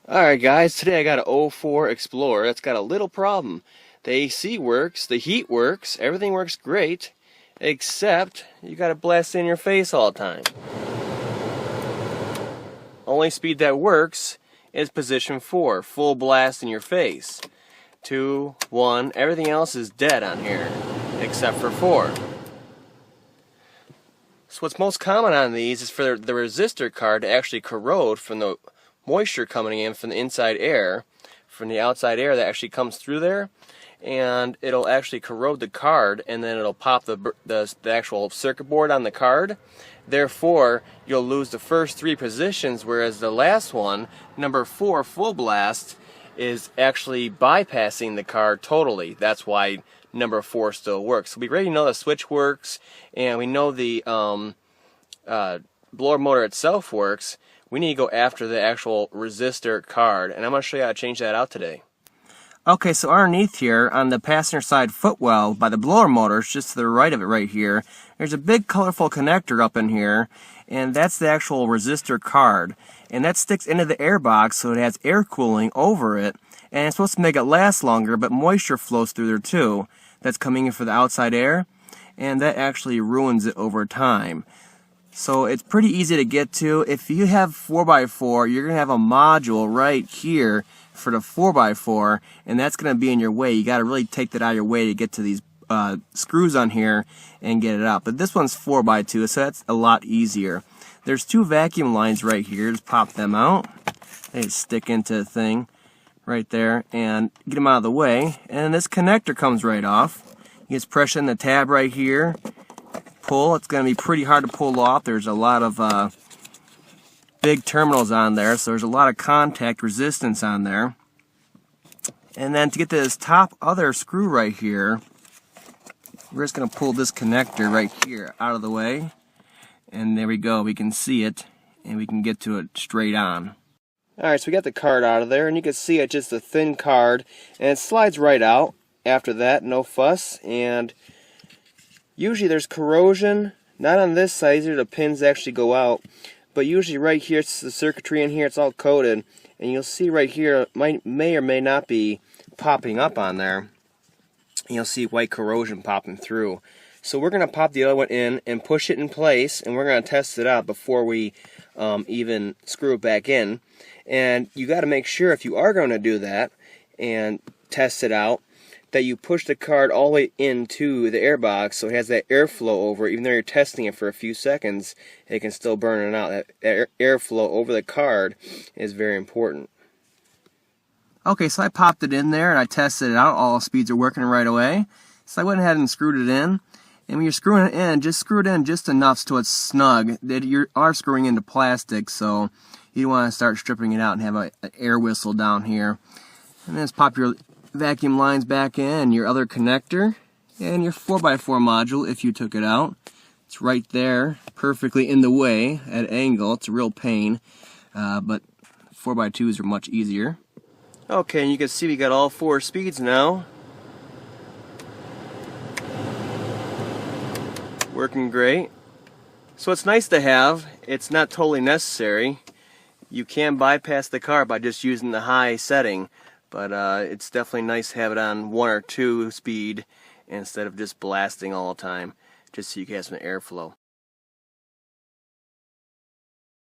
Alright guys, today I got an '04 Explorer that's got a little problem. The AC works, the heat works, everything works great, except you got it blasting in your face all the time. Only speed that works is position 4, full blast in your face. 2, 1, everything else is dead on here, except for 4. So what's most common on these is for the resistor card to actually corrode from the moisture coming in from the inside air, from the outside air that actually comes through there, and it'll actually corrode the card, and then it'll pop the actual circuit board on the card. Therefore, you'll lose the first 3 positions, whereas the last one, number 4, full blast, is actually bypassing the card totally. That's why number 4 still works. So we already know the switch works, and we know the blower motor itself works. We need to go after the actual resistor card, and I'm going to show you how to change that out today. Okay, so underneath here, on the passenger side footwell by the blower motors, just to the right of it right here, there's a big colorful connector up in here, and that's the actual resistor card. And that sticks into the air box, so it has air cooling over it, and it's supposed to make it last longer, but moisture flows through there too. That's coming in for the outside air, and that actually ruins it over time. So it's pretty easy to get to. If you have 4x4, you're going to have a module right here for the 4x4, and that's going to be in your way. You got to really take that out of your way to get to these screws on here and get it out. But this one's 4x2, so that's a lot easier. There's 2 vacuum lines right here. Just pop them out. They stick into the thing right there and get them out of the way. And this connector comes right off. You just press in the tab right here. Pull. It's going to be pretty hard to pull off. There's a lot of big terminals on there, so there's a lot of contact resistance on there. And then to get to this top other screw right here, we're just going to pull this connector right here out of the way, and there we go. We can see it, and we can get to it straight on. Alright, so we got the card out of there, and you can see it's just a thin card, and it slides right out. After that, no fuss, and usually there's corrosion, not on this side, these are the pins that actually go out, but usually right here, it's the circuitry in here, it's all coated, and you'll see right here, it may or may not be popping up on there. And you'll see white corrosion popping through. So we're going to pop the other one in and push it in place, and we're going to test it out before we even screw it back in. And you got to make sure, if you are going to do that and test it out, that you push the card all the way into the air box so it has that airflow over it. Even though you're testing it for a few seconds, it can still burn it out. That airflow over the card is very important. Okay, so I popped it in there and I tested it out. All speeds are working right away. So I went ahead and screwed it in. And when you're screwing it in, just screw it in just enough so it's snug. That you are screwing into plastic, so you don't want to start stripping it out and have an air whistle down here. And then just pop your vacuum lines back in, and your other connector, and your 4x4 module if you took it out. It's right there, perfectly in the way at an angle. It's a real pain, but 4x2s are much easier. Okay, and you can see we got all 4 speeds now. Working great. So it's nice to have. It's not totally necessary. You can bypass the car by just using the high setting, but it's definitely nice to have it on 1 or 2 speed instead of just blasting all the time, just so you can have some airflow.